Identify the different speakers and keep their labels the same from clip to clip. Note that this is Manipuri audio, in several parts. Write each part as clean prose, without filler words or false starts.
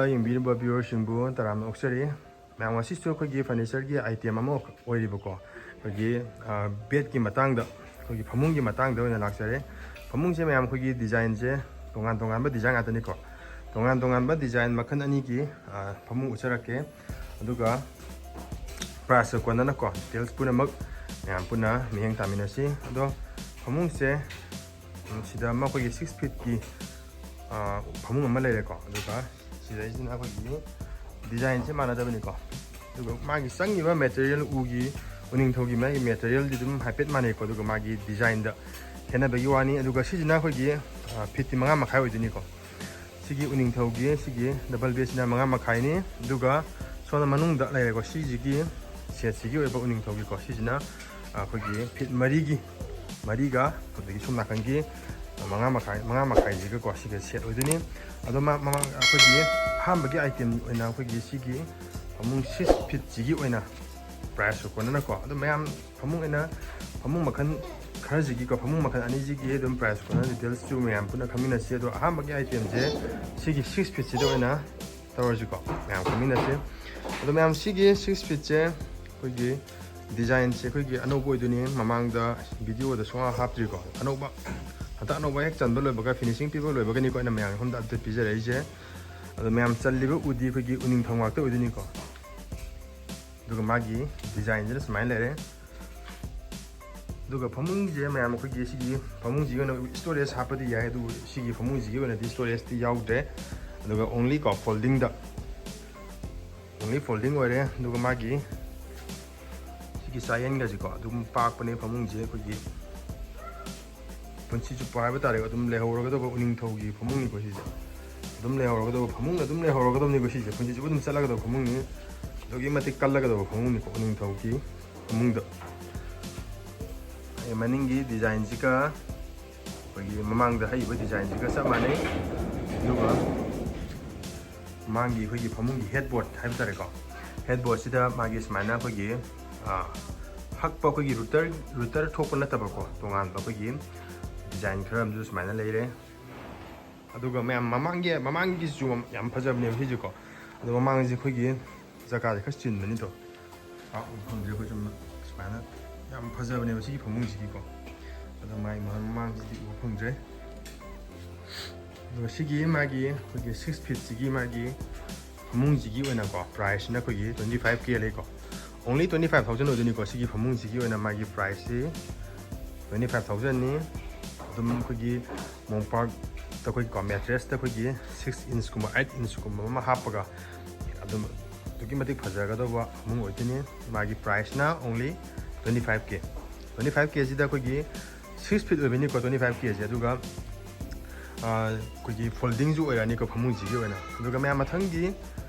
Speaker 1: ꯌꯦꯡꯕꯤꯔꯤꯕ ꯚ꯭ꯌꯨꯋꯔꯁꯤꯡꯕꯨ ꯇꯔꯥꯝꯅ ꯑꯣꯛꯆꯔꯤ ꯃꯌꯥꯝ ꯉꯁꯤꯁꯨ ꯑꯩꯈꯣꯏꯒꯤ ꯐꯔꯅꯤꯆꯔꯒꯤ ꯑꯥꯏꯇꯦꯝ ꯑꯃ ꯑꯣꯏꯔꯤꯕꯀꯣ ꯑꯩꯈꯣꯏꯒꯤ ꯕꯦꯗꯀꯤ ꯃꯇꯥꯡꯗ ꯑꯩꯈꯣꯏꯒꯤ ꯐꯃꯨꯡꯒꯤ ꯃꯇꯥꯡꯗ ꯑꯣꯏꯅ ꯂꯥꯛꯆꯔꯦ ꯐꯃꯨꯡꯁꯦ ꯃꯌꯥꯝ ꯑꯩꯈꯣꯏꯒꯤ ꯗꯤꯖꯥꯏꯟꯁꯦ ꯇꯣꯉꯥꯟ ꯇꯣꯉꯥꯟꯕ ꯗꯤꯖꯥꯏꯟ ꯉꯥꯛꯇꯅꯤꯀꯣ ꯇꯣꯉꯥꯟ ꯇꯣꯉꯥꯟꯕ ꯗꯤꯖꯥꯏꯟ ꯃꯈꯜ ꯑꯅꯤꯒꯤ ꯐꯃꯨꯡ ꯎꯠꯆꯔꯛꯀꯦ ꯑꯗꯨꯒ ꯄ꯭ꯔꯥꯏꯁꯀ ꯀꯣꯟꯅꯅꯀꯣ ꯗꯤꯇꯦꯜꯁ ꯄꯨꯝꯅꯃꯛ ꯃꯌꯥꯝ ꯄꯨꯟꯅ ꯃꯤꯠꯌꯦꯡ ꯇꯥꯃꯤꯟꯅꯁꯤ ꯑꯗꯣ ꯐꯃꯨꯡꯁꯦ ꯁꯤꯗ ꯑꯃ ꯑꯩꯈꯣꯏꯒꯤ 6 ꯐꯤꯠꯀꯤ ꯐꯃꯨꯡ ꯑꯃ ꯂꯩꯔꯦꯀꯣ ꯑꯗꯨꯒ ꯁꯤꯗꯩꯁꯤꯅ ꯑꯩꯈꯣꯏꯒꯤ ꯗꯤꯖꯥꯏꯟꯁꯦ ꯃꯥꯟꯅꯗꯕꯅꯤꯀꯣ ꯑꯗꯨꯒ ꯃꯥꯒꯤ ꯆꯪꯉꯤꯕ ꯃꯦꯇꯔꯤꯌꯦꯜ ꯎꯅꯤꯡꯊꯧꯒꯤ ꯃꯥꯒꯤ ꯃꯦꯇꯔꯤꯌꯦꯜꯗꯤ ꯑꯗꯨꯝ ꯍꯥꯏꯐꯦꯠ ꯃꯥꯟꯅꯩꯀꯣ ꯑꯗꯨꯒ ꯃꯥꯒꯤ ꯗꯤꯖꯥꯏꯟꯗ ꯈꯦꯠꯅꯕꯒꯤ ꯋꯥꯅꯤ ꯑꯗꯨꯒ ꯁꯤꯁꯤꯅ ꯑꯩꯈꯣꯏꯒꯤ ꯐꯤꯠꯇꯤ 5 ꯃꯈꯥꯏ ꯑꯣꯏꯗꯣꯏꯅꯤꯀꯣ ꯁꯤꯒꯤ ꯎꯅꯤꯡꯊꯧꯒꯤ ꯁꯤꯒꯤ ꯗꯕꯜ ꯕꯦꯗꯁꯤꯅ 5 ꯃꯈꯥꯏꯅꯤ ꯑꯗꯨꯒ ꯁꯣꯝꯗ ꯃꯅꯨꯡꯗ ꯂꯩꯔꯦꯀꯣ ꯁꯤꯒꯤ ꯁꯦꯠꯁꯤꯒꯤ ꯑꯣꯏꯕ ꯎꯅꯤꯡꯊꯧꯒꯤꯀꯣ ꯁꯤꯁꯤꯅ ꯑꯩꯈꯣꯏꯒꯤ ꯐꯤꯠ ꯃꯔꯤꯒ ꯑꯗꯒꯤ ꯁꯣꯝ ꯅꯥꯀꯟꯒꯤ 5 ꯃꯈꯥꯏꯁꯤꯒꯀꯣ ꯁꯤꯒ ꯁꯦꯠ ꯑꯣꯏꯗꯣꯏꯅꯤ ꯑꯗꯣ ꯑꯩꯈꯣꯏꯒꯤ ꯑꯍꯥꯟꯕꯒꯤ ꯑꯥꯏꯇꯦꯝ ꯑꯣꯏꯅ ꯑꯩꯈꯣꯏꯒꯤ ꯁꯤꯒꯤ ꯐꯃꯨꯡ 6 ꯐꯤꯠꯁꯤꯒꯤ ꯑꯣꯏꯅ ꯄ꯭ꯔꯥꯏꯁꯁꯨ ꯀꯣꯟꯅꯅꯀꯣ ꯑꯗꯣ ꯃꯌꯥꯝ ꯐꯃꯨꯡ ꯃꯈꯜ ꯈꯔꯁꯤꯒꯤꯀꯣꯐꯃꯨꯡ ꯃꯈꯜ ꯑꯅꯤꯁꯤꯒꯤ ꯑꯗꯨꯝ ꯄ꯭ꯔꯥꯏꯁ ꯀꯣꯟꯅ ꯗꯤꯇꯦꯜꯁꯁꯨ ꯃꯌꯥꯝ ꯄꯨꯟꯅ ꯈꯪꯃꯤꯟꯅꯁꯤ ꯑꯗꯣ ꯑꯍꯥꯟꯕꯒꯤ ꯑꯥꯏꯇꯦꯝꯁꯦ ꯁꯤꯒꯤ 6 ꯐꯤꯠꯁꯤꯗ ꯑꯣꯏꯅ ꯇꯧꯔꯁꯤꯀꯣ ꯃꯌꯥꯝ ꯈꯪꯃꯤꯟꯅꯁꯤ ꯑꯗꯣ ꯃꯌꯥꯝ ꯁꯤꯒꯤ 6 ꯐꯤꯠꯁꯦ ꯑꯩꯈꯣꯏꯒꯤ ꯗꯤꯖꯥꯏꯟꯁꯦ ꯑꯩꯈꯣꯏꯒꯤ ꯑꯅꯧꯕ ꯑꯣꯏꯗꯣꯏꯅꯤ ꯃꯃꯥꯡꯗ ꯚꯤꯗꯤꯑꯣꯗ ꯁꯨꯡꯍꯥꯞ ꯍꯥꯞꯇ꯭ꯔꯤꯀꯣ ꯍꯟꯗꯛ ꯑꯅꯧꯕ ꯍꯦꯛ ꯆꯟꯕ ꯂꯣꯏꯕꯒ ꯐꯤꯅꯤꯁꯤꯡ ꯄꯤꯕ ꯂꯣꯏꯕꯒꯅꯤꯀꯣ ꯑꯩꯅ ꯃꯌꯥꯝꯒꯤ ꯃꯐꯝꯗ ꯑꯞꯗꯦꯠ ꯄꯤꯖꯔꯛꯏꯁꯦ ꯑꯗꯣ ꯃꯌꯥꯝ ꯆꯜꯂꯤꯕ ꯎꯗꯤ ꯑꯩꯈꯣꯏꯒꯤ ꯎꯅꯤꯡꯊꯧ ꯉꯥꯛꯇ ꯑꯣꯏꯗꯣꯏꯅꯤꯀꯣ ꯑꯗꯨꯒ ꯃꯥꯒꯤ ꯗꯤꯖꯥꯏꯟꯁꯤꯅ ꯁꯨꯃꯥꯏꯅ ꯂꯩꯔꯦ ꯑꯗꯨꯒ ꯐꯃꯨꯡꯁꯦ ꯃꯌꯥꯝ ꯑꯩꯈꯣꯏꯒꯤ ꯁꯤꯒꯤ ꯐꯃꯨꯡꯁꯤꯒꯤ ꯑꯣꯏꯅ ꯁ꯭ꯇꯣꯔꯦꯖ ꯍꯥꯞꯄꯗꯤ ꯌꯥꯏ ꯑꯗꯨꯕꯨ ꯁꯤꯒꯤ ꯐꯃꯨꯡꯁꯤꯒꯤ ꯑꯣꯏꯅꯗꯤ ꯁ꯭ꯇꯣꯔꯦꯖꯇꯤ ꯌꯥꯎꯗ꯭ꯔꯦ ꯑꯗꯨꯒ ꯑꯣꯡꯂꯤ ꯐꯣꯜꯗꯤꯡ ꯑꯣꯏꯔꯦ ꯑꯗꯨꯒ ꯃꯥꯒꯤ ꯁꯤꯒꯤ ꯆꯥꯌꯦꯟꯒꯁꯤꯀꯣ ꯑꯗꯨꯝ ꯄꯥꯛꯄꯅꯦ ꯐꯃꯨꯡꯁꯦ ꯑꯩꯈꯣꯏꯒꯤ ꯄꯨꯟꯁꯤ ꯆꯨꯞꯄ ꯍꯥꯏꯕ ꯇꯥꯔꯦ ꯑꯗꯨꯝ ꯂꯩꯍꯧꯔꯒꯗꯕ ꯎꯅꯤꯡꯊꯧꯒꯤ ꯐꯃꯨꯡꯅꯤꯀꯣ ꯁꯤꯁꯦ ꯑꯗꯨꯝ ꯂꯩꯍꯧꯔꯒꯗꯕ ꯐꯃꯨꯡ ꯑꯗꯨꯝ ꯂꯩꯍꯧꯔꯒꯗꯕꯅꯤꯀꯣ ꯁꯤꯁꯦ ꯄꯨꯟꯁꯤ ꯆꯨꯞꯄ ꯑꯗꯨꯝ ꯆꯠꯂꯒꯗꯕ ꯐꯃꯨꯡꯅꯤ ꯑꯗꯨꯛꯀꯤ ꯃꯇꯤꯛ ꯀꯜꯂꯒꯗꯕ ꯐꯃꯨꯡꯅꯤꯀꯣ ꯎꯅꯤꯡꯊꯧꯒꯤ ꯐꯃꯨꯡꯗ ꯃꯅꯤꯡꯒꯤ ꯗꯤꯖꯥꯏꯟꯁꯤꯒ ꯑꯩꯈꯣꯏꯒꯤ ꯃꯃꯥꯡꯗ ꯍꯛꯏꯕ ꯗꯤꯖꯥꯏꯟꯁꯤꯒ ꯆꯞ ꯃꯥꯟꯅꯩ ꯑꯗꯨꯒ ꯃꯥꯒꯤ ꯑꯩꯈꯣꯏꯒꯤ ꯐꯃꯨꯡꯒꯤ ꯍꯦꯗꯕꯣꯔꯠ ꯍꯥꯏꯕ ꯇꯥꯔꯦꯀꯣ ꯍꯦꯗꯕꯣꯔꯠꯁꯤꯗ ꯃꯥꯒꯤ ꯁꯨꯃꯥꯏꯅ ꯑꯩꯈꯣꯏꯒꯤ ꯍꯛꯄ ꯑꯩꯈꯣꯏꯒꯤ ꯔꯨꯇꯔ ꯊꯣꯛꯄ ꯅꯠꯇꯕꯀꯣ ꯇꯣꯉꯥꯟꯕ ꯑꯩꯈꯣꯏꯒꯤ ꯗꯤꯖꯥꯏꯟ ꯈꯔ ꯑꯃꯁꯨ ꯁꯨꯃꯥꯏꯅ ꯂꯩꯔꯦ ꯑꯗꯨꯒ ꯃꯌꯥꯝ ꯃꯃꯥꯡꯒꯤꯁꯨ ꯌꯥꯝ ꯐꯖꯕꯅꯦꯕ ꯁꯤꯁꯦꯀꯣ ꯑꯗꯣ ꯃꯃꯥꯡꯁꯦ ꯑꯩꯈꯣꯏꯒꯤ ꯖꯒꯥꯁꯦ ꯈꯔ ꯆꯤꯟꯕꯅꯤꯗꯣ ꯐꯪꯗ꯭ꯔꯦ ꯑꯩꯈꯣꯏ ꯁꯨꯃꯥꯏꯅ ꯌꯥꯝ ꯐꯖꯕꯅꯦꯕ ꯁꯤꯒꯤ ꯐꯃꯨꯡꯁꯤꯒꯤꯀꯣ ꯑꯗꯣ ꯃꯃꯥꯡꯁꯤꯗꯤ ꯎꯕ ꯐꯪꯗ꯭ꯔꯦ ꯑꯗꯨꯒ ꯁꯤꯒꯤ ꯃꯥꯒꯤ ꯑꯩꯈꯣꯏꯒꯤ 6 ꯐꯤꯠꯁꯤꯒꯤ ꯃꯥꯒꯤ ꯐꯃꯨꯡꯁꯤꯒꯤ ꯑꯣꯏꯅꯀꯣ ꯄ꯭ꯔꯥꯏꯁꯁꯤꯅ ꯑꯩꯈꯣꯏꯒꯤ 25K ꯂꯩꯀꯣ ꯑꯣꯡꯂꯤ 25,000 ꯑꯣꯏꯗꯣꯏꯅꯤꯀꯣ ꯁꯤꯒꯤ ꯐꯃꯨꯡꯁꯤꯒꯤ ꯑꯣꯏꯅ ꯃꯥꯒꯤ ꯄ꯭ꯔꯥꯏꯁꯁꯤ 25,000ꯅꯤ ꯑꯗꯨꯝ ꯑꯩꯈꯣꯏꯒꯤ ꯃꯣꯝꯄꯥꯛꯇ ꯑꯩꯈꯣꯏꯒꯤꯀꯣ ꯃꯦꯇ꯭ꯔꯦꯁꯇ ꯑꯩꯈꯣꯏꯒꯤ 6 ꯏꯟꯆꯀꯨꯝꯕ 8 ꯏꯟꯆꯀꯨꯝꯕ ꯑꯃ ꯍꯥꯞꯄꯒ ꯑꯗꯨꯝ ꯑꯗꯨꯛꯀꯤ ꯃꯇꯤꯛ ꯐꯖꯒꯗꯧꯕ ꯐꯃꯨꯡ ꯑꯣꯏꯗꯣꯏꯅꯤ ꯃꯥꯒꯤ ꯄ꯭ꯔꯥꯏꯁꯅ ꯑꯣꯡꯂꯤ 25Kꯁꯤꯗ ꯑꯩꯈꯣꯏꯒꯤ 6 ꯐꯤꯠ ꯑꯣꯏꯕꯅꯤꯀꯣ 25Kꯁꯦ ꯑꯗꯨꯒ ꯑꯩꯈꯣꯏꯒꯤ ꯐꯣꯜꯗꯤꯡꯁꯨ ꯑꯣꯏꯔꯛꯑꯅꯤꯀꯣ ꯐꯃꯨꯡꯁꯤꯒꯤ ꯑꯣꯏꯅ ꯑꯗꯨꯒ ꯃꯌꯥꯝ ꯃꯊꯪꯒꯤ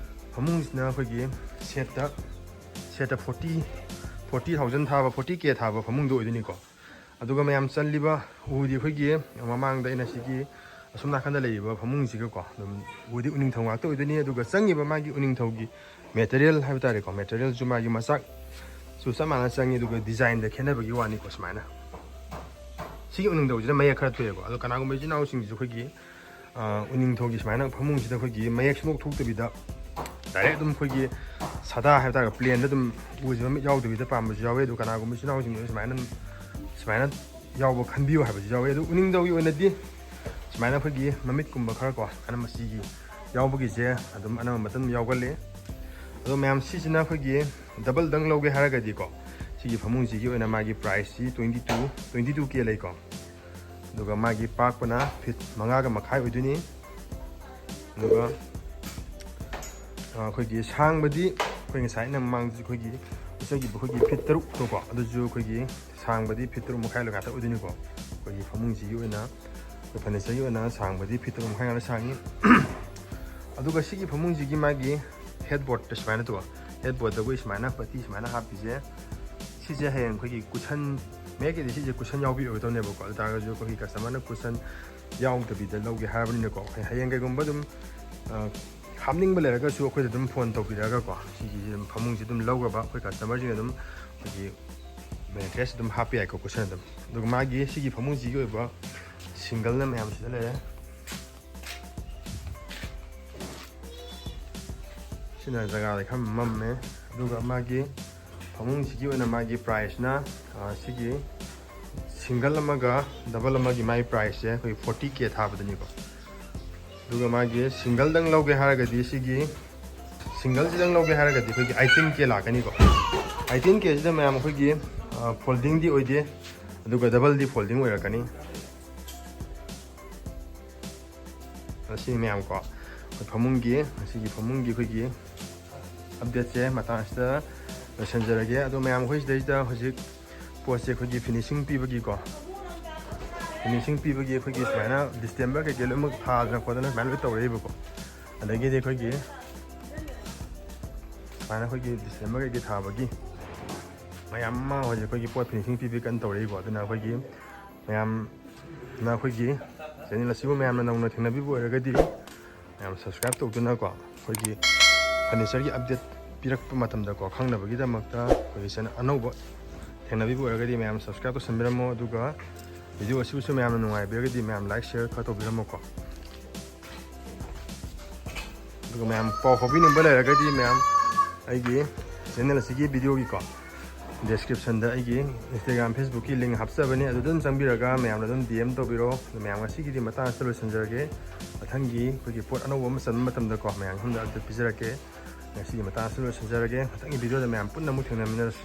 Speaker 1: ꯐꯃꯨꯡꯁꯤꯅ ꯑꯩꯈꯣꯏꯒꯤ ꯁꯦꯠꯇ 40,000 ꯊꯥꯕ 40K ꯊꯥꯕ ꯐꯃꯨꯡꯗꯣ ꯑꯣꯏꯗꯣꯏꯅꯤꯀோ ꯑꯗꯨꯒ ꯃꯌꯥꯝ ꯆꯜꯂꯤꯕ ꯎꯗꯤ ꯑꯩꯈꯣꯏꯒꯤ ꯃꯃꯥꯡꯗ ꯑꯩꯅ ꯁꯤꯒꯤ ꯑꯁꯣꯝ ꯅꯥꯀꯟꯗ ꯂꯩꯔꯤꯕ ꯐꯃꯨꯡꯁꯤꯒꯀꯣ ꯑꯗꯨꯝ ꯎꯅꯤꯡꯊꯧ ꯉꯥꯛꯇ ꯑꯣꯏꯗꯣꯏꯅꯤ ꯑꯗꯨꯒ ꯆꯪꯉꯤꯕ ꯃꯥꯒꯤ ꯎꯅꯤꯡꯊꯧꯒꯤ ꯃꯦꯇꯔꯤꯌꯦꯜ ꯍꯥꯏꯕ ꯇꯥꯔꯦꯀꯣ ꯃꯦꯇꯔꯤꯌꯦꯜꯁꯨ ꯃꯥꯒꯤ ꯃꯆꯥꯛꯁꯨ ꯆꯞ ꯃꯥꯟꯅ ꯆꯪꯉꯤ ꯑꯗꯨꯒ ꯗꯤꯖꯥꯏꯟꯗ ꯈꯦꯠꯅꯕꯒꯤ ꯋꯥꯅꯤꯀꯣ ꯁꯨꯃꯥꯏꯅ ꯁꯤꯒꯤ ꯎꯅꯤꯡꯊꯧꯁꯤꯅ ꯃꯌꯦꯛ ꯈꯔ ꯊꯣꯛꯑꯦꯀꯣ ꯑꯗꯣ ꯀꯅꯥꯒꯨꯝꯕ ꯏꯆꯤꯜ ꯏꯅꯥꯎꯁꯤꯡꯁꯤꯁꯨ ꯑꯩꯈꯣꯏꯒꯤ ꯎꯅꯤꯡꯊꯧꯒꯤ ꯁꯨꯃꯥꯏꯅ ꯐꯃꯨꯡꯁꯤꯗ ꯑꯩꯈꯣꯏꯒꯤ ꯃꯌꯦꯛ ꯁꯨꯡꯊꯣꯛ ꯊꯣꯛꯇꯕꯤꯗ ꯗꯥꯏꯔꯦꯛ ꯑꯗꯨꯝ ꯑꯩꯈꯣꯏꯒꯤ ꯁꯥꯗꯥ ꯍꯥꯏꯕ ꯇꯥꯔꯦ ꯄ꯭ꯂꯦꯟꯗ ꯑꯗꯨꯝ ꯎꯁꯤ ꯃꯃꯤꯠ ꯌꯥꯎꯗꯕꯤꯗ ꯄꯥꯝꯕꯁꯨ ꯌꯥꯎꯋꯦ ꯑꯗꯨ ꯀꯅꯥꯒꯨꯝꯕ ꯏꯆꯤꯜ ꯏꯅꯥꯎꯁꯤꯡꯁꯤꯅ ꯁꯨꯃꯥꯏꯅ ꯌꯥꯎꯕ ꯈꯟꯕꯤꯌꯨ ꯍꯥꯏꯕꯁꯨ ꯌꯥꯎꯋꯦ ꯑꯗꯨ ꯎꯅꯤꯡꯊꯧꯒꯤ ꯑꯣꯏꯅꯗꯤ ꯁꯨꯃꯥꯏꯅ ꯑꯩꯈꯣꯏꯒꯤ ꯃꯃꯤꯠꯀꯨꯝꯕ ꯈꯔꯀꯣ ꯑꯅꯝꯕ ꯁꯤꯒꯤ ꯌꯥꯎꯕꯒꯤꯁꯦ ꯑꯗꯨꯝ ꯑꯅꯝꯕ ꯃꯇꯝ ꯌꯥꯎꯒꯜꯂꯤ ꯑꯗꯣ ꯃꯌꯥꯝ ꯁꯤꯁꯤꯅ ꯑꯩꯈꯣꯏꯒꯤ ꯗꯕꯜꯗꯪ ꯂꯧꯒꯦ ꯍꯥꯏꯔꯒꯗꯤꯀꯣ ꯁꯤꯒꯤ ꯐꯃꯨꯡꯁꯤꯒꯤ ꯑꯣꯏꯅ ꯃꯥꯒꯤ ꯄ꯭ꯔꯥꯏꯁꯁꯤ 22K ꯂꯩꯀꯣ ꯑꯗꯨꯒ ꯃꯥꯒꯤ ꯄꯥꯛꯄꯅ ꯐꯤꯠ 5 ꯃꯈꯥꯏ ꯑꯣꯏꯗꯣꯏꯅꯤ ꯑꯗꯨꯒ ꯑꯩꯈꯣꯏꯒꯤ ꯁꯥꯡꯕꯗꯤ ꯑꯩꯈꯣই ꯉꯁꯥꯏꯅ ꯃꯃꯥꯡꯗꯁꯨ ꯑꯩꯈꯣꯏꯒꯤ ꯎꯠꯆꯈꯤꯕ ꯑꯩꯈꯣꯏꯒꯤ ꯐꯤꯠ 6ꯀꯣ ꯑꯗꯨꯁꯨ ꯑꯩꯈꯣꯏꯒꯤ ꯁꯥꯡꯕꯗꯤ ꯐꯤꯠ 3 ꯃꯈꯥꯏ ꯉꯥꯛꯇ ꯑꯣꯏꯗꯣꯏꯅꯤꯀꯣ ꯑꯩꯈꯣꯏꯒꯤ ꯐꯃꯨꯡꯁꯤꯒꯤ ꯑꯣꯏꯅ ꯑꯩꯈꯣꯏ ꯐꯔꯅꯤꯆꯔꯒꯤ ꯑꯣꯏꯅ ꯁꯥꯡꯕꯗꯤ ꯐꯤꯠ 3 ꯃꯈꯥꯏ ꯉꯥꯛꯇ ꯁꯥꯡꯉꯤ ꯑꯗꯨꯒ ꯁꯤꯒꯤ ꯐꯃꯨꯡꯁꯤꯒꯤ ꯃꯥꯒꯤ ꯍꯦꯗꯕꯣꯔꯠꯇ ꯁꯨꯃꯥꯏꯅ ꯇꯧꯕ ꯍꯦꯗꯕꯣꯔꯠꯇ ꯑꯩꯈꯣꯏ ꯁꯨꯃꯥꯏꯅ ꯄꯇꯤ ꯁꯨꯃꯥꯏꯅ ꯍꯥꯞꯄꯤꯁꯦ ꯁꯤꯁꯦ ꯍꯌꯦꯡ ꯑꯩꯈꯣꯏꯒꯤ ꯀꯨꯁꯟ ꯃꯌꯦꯛꯀꯤꯗꯤ ꯁꯤꯁꯦ ꯀꯨꯁꯟ ꯌꯥꯎꯕꯤꯔꯛꯀꯗꯧꯅꯦꯕꯀꯣ ꯑꯗꯨ ꯇꯥꯔꯒꯁꯨ ꯑꯩꯈꯣꯏꯒꯤ ꯀꯁꯇꯃꯔꯅ ꯀꯨꯁꯟ ꯌꯥꯎꯗꯕꯤꯗ ꯂꯧꯒꯦ ꯍꯥꯏꯔꯕꯅꯤꯅꯀꯣ ꯑꯩꯈꯣꯏ ꯍꯌꯦꯡ ꯀꯩꯒꯨꯝꯕ ꯑꯗꯨꯝ ꯍꯥꯞꯅꯤꯡꯕ ꯂꯩꯔꯒꯁꯨ ꯑꯩꯈꯣꯏꯗ ꯑꯗꯨꯝ ꯐꯣꯟ ꯇꯧꯕꯤꯔꯒꯀꯣ ꯁꯤꯒꯤ ꯑꯗꯨꯝ ꯐꯃꯨꯡꯁꯤ ꯑꯗꯨꯝ ꯂꯧꯈ꯭ꯔꯕ ꯑꯩꯈꯣꯏ ꯀꯁꯇꯃꯔꯁꯤꯡ ꯑꯗꯨꯝ ꯑꯩꯈꯣꯏꯒꯤ ꯃꯦꯇ꯭ꯔꯦꯁ ꯑꯗꯨꯝ ꯍꯥꯞꯄ ꯌꯥꯏꯀꯣ ꯀꯨꯁꯟ ꯑꯗꯨꯝ ꯑꯗꯨꯒ ꯃꯥꯒꯤ ꯁꯤꯒꯤ ꯐꯃꯨꯡꯁꯤꯒꯤ ꯑꯣꯏꯕ ꯁꯤꯡꯒꯜꯅ ꯃꯌꯥꯝ ꯁꯤꯗ ꯂꯩꯔꯦ ꯁꯤꯅ ꯖꯒꯥꯗ ꯈꯔ ꯃꯝꯃꯦ ꯑꯗꯨꯒ ꯃꯥꯒꯤ ꯐꯃꯨꯡꯁꯤꯒꯤ ꯑꯣꯏꯅ ꯃꯥꯒꯤ ꯄ꯭ꯔꯥꯏꯁꯅ ꯁꯤꯒꯤ ꯁꯤꯡꯒꯜ ꯑꯃꯒ ꯗꯕꯜ ꯑꯃꯒꯤ ꯃꯥꯒꯤ ꯄ꯭ꯔꯥꯏꯁꯁꯦ ꯑꯩꯈꯣꯏ 40K ꯊꯥꯕꯗꯅꯤꯀꯣ ꯑꯗꯨꯒ ꯃꯥꯒꯤ ꯁꯤꯡꯒꯜꯗꯪ ꯂꯧꯒꯦ ꯍꯥꯏꯔꯒꯗꯤ ꯁꯤꯒꯤ ꯁꯤꯡꯒꯜꯁꯤꯗꯪ ꯂꯧꯒꯦ ꯍꯥꯏꯔꯒꯗꯤ ꯑꯩꯈꯣꯏꯒꯤ 18K ꯂꯥꯛꯀꯅꯤꯀꯣ 18Kꯁꯤꯗ ꯃꯌꯥꯝ ꯑꯩꯈꯣꯏꯒꯤ ꯐꯣꯜꯗꯤꯡꯗꯤ ꯑꯣꯏꯗꯦ ꯑꯗꯨꯒ ꯗꯕꯜꯗꯤ ꯐꯣꯜꯗꯤꯡ ꯑꯣꯏꯔꯛꯀꯅꯤ ꯑꯁꯤ ꯃꯌꯥꯝꯀꯣ ꯑꯩꯈꯣꯏ ꯐꯃꯨꯡꯒꯤ ꯑꯩꯈꯣꯏꯒꯤ ꯑꯞꯗꯦꯠꯁꯦ ꯃꯇꯥꯡ ꯑꯁꯤꯗ ꯂꯣꯏꯁꯤꯟꯖꯔꯒꯦ ꯑꯗꯣ ꯃꯌꯥꯝ ꯑꯩꯈꯣꯏ ꯁꯤꯗꯩꯁꯤꯗ ꯍꯧꯖꯤꯛ ꯄꯣꯠꯁꯦ ꯑꯩꯈꯣꯏꯒꯤ ꯐꯤꯅꯤꯁꯤꯡ ꯄꯤꯕꯒꯤꯀꯣ ꯑꯩꯈꯣꯏꯒꯤ ꯁꯨꯃꯥꯏꯅ ꯗꯤꯁꯇꯦꯝꯕꯔ ꯀꯩꯀꯩ ꯂꯣꯏꯅꯃꯛ ꯊꯥꯗꯅ ꯈꯣꯠꯇꯅ ꯁꯨꯃꯥꯏꯅ ꯂꯣꯏ ꯇꯧꯔꯛꯏꯕꯀꯣ ꯑꯗꯒꯤꯗꯤ ꯑꯩꯈꯣꯏꯒꯤ ꯁꯨꯃꯥꯏꯅ ꯑꯩꯈꯣꯏꯒꯤ ꯗꯤꯁꯇꯦꯝꯕꯔ ꯀꯩꯀꯩ ꯊꯥꯕꯒꯤ ꯃꯌꯥꯝ ꯑꯃ ꯍꯧꯖꯤꯛ ꯑꯩꯈꯣꯏꯒꯤ ꯄꯣꯠ ꯐꯤꯅꯤꯁꯤꯡ ꯄꯤꯕꯤ ꯀꯟꯅ ꯇꯧꯔꯛꯏꯀꯣ ꯑꯗꯨꯅ ꯑꯩꯈꯣꯏꯒꯤ ꯃꯌꯥꯝꯅ ꯑꯩꯈꯣꯏꯒꯤ ꯆꯦꯅꯦꯜ ꯑꯁꯤꯕꯨ ꯃꯌꯥꯝꯅ ꯅꯧꯅ ꯊꯦꯡꯅꯕꯤꯕ ꯑꯣꯏꯔꯒꯗꯤ ꯃꯌꯥꯝ ꯁꯕꯁꯀ꯭ꯔꯥꯏꯕ ꯇꯧꯗꯨꯅꯀꯣ ꯑꯩꯈꯣꯏꯒꯤ ꯐꯔꯅꯤꯆꯔꯒꯤ ꯑꯞꯗꯦꯠ ꯄꯤꯔꯛꯄ ꯃꯇꯝꯗꯀꯣ ꯈꯪꯅꯕꯒꯤꯗꯃꯛꯇ ꯑꯩꯈꯣꯏꯒꯤ ꯆꯦꯅꯦꯜ ꯑꯅꯧꯕ ꯊꯦꯡꯅꯕꯤꯕ ꯑꯣꯏꯔꯒꯗꯤ ꯃꯌꯥꯝ ꯁꯕꯁꯀ꯭ꯔꯥꯏꯕ ꯇꯧꯁꯟꯕꯤꯔꯝꯃꯣ ꯑꯗꯨꯒ ꯚꯤꯗꯤꯑꯣ ꯑꯁꯤꯕꯨꯁꯨ ꯃꯌꯥꯝꯅ ꯅꯨꯡꯉꯥꯏꯕꯤꯔꯒꯗꯤ ꯃꯌꯥꯝ ꯂꯥꯏꯛ ꯁꯤꯌꯔ ꯈꯔ ꯇꯧꯕꯤꯔꯝꯃꯣꯀꯣ ꯑꯗꯨꯒ ꯃꯌꯥꯝ ꯄꯥꯎ ꯐꯥꯎꯕꯤꯅꯤꯡꯕ ꯂꯩꯔꯒꯗꯤ ꯃꯌꯥꯝ ꯑꯩꯒꯤ ꯆꯦꯅꯦꯜ ꯑꯁꯤꯒꯤ ꯚꯤꯗꯤꯑꯣꯒꯤꯀꯣ ꯗꯦꯁꯀ꯭ꯔꯤꯞꯁꯟꯗ ꯑꯩꯒꯤ ꯏꯟꯁꯇꯥꯒ꯭ꯔꯥꯝ ꯐꯦꯁꯕꯨꯛꯀꯤ ꯂꯤꯡ ꯍꯥꯞꯆꯕꯅꯤ ꯑꯗꯨꯗ ꯑꯗꯨꯝ ꯆꯪꯕꯤꯔꯒ ꯃꯌꯥꯝꯅ ꯑꯗꯨꯝ DM ꯇꯧꯕꯤꯔꯣ ꯃꯌꯥꯝ ꯉꯁꯤꯒꯤꯗꯤ ꯃꯇꯥꯡ ꯑꯁꯤꯗ ꯂꯣꯏꯁꯤꯟꯖꯔꯒꯦ ꯃꯊꯪꯒꯤ ꯑꯩꯈꯣꯏꯒꯤ ꯄꯣꯠ ꯑꯅꯧꯕ ꯑꯃ ꯆꯟꯕ ꯃꯇꯝꯗꯀꯣ ꯃꯌꯥꯝ ꯁꯣꯝꯗ ꯑꯞꯗꯦꯠ ꯄꯤꯖꯔꯛꯀꯦ ꯉꯁꯤꯒꯤ ꯃꯇꯥꯡ ꯑꯁꯤꯗ ꯂꯣꯏꯁꯤꯟꯖꯔꯒꯦ ꯃꯊꯪꯒꯤ ꯚꯤꯗꯤꯑꯣꯗ ꯃꯌꯥꯝ ꯄꯨꯟꯅ ꯑꯃꯨꯛ ꯊꯦꯡꯅꯃꯤꯟꯅꯔꯁꯤ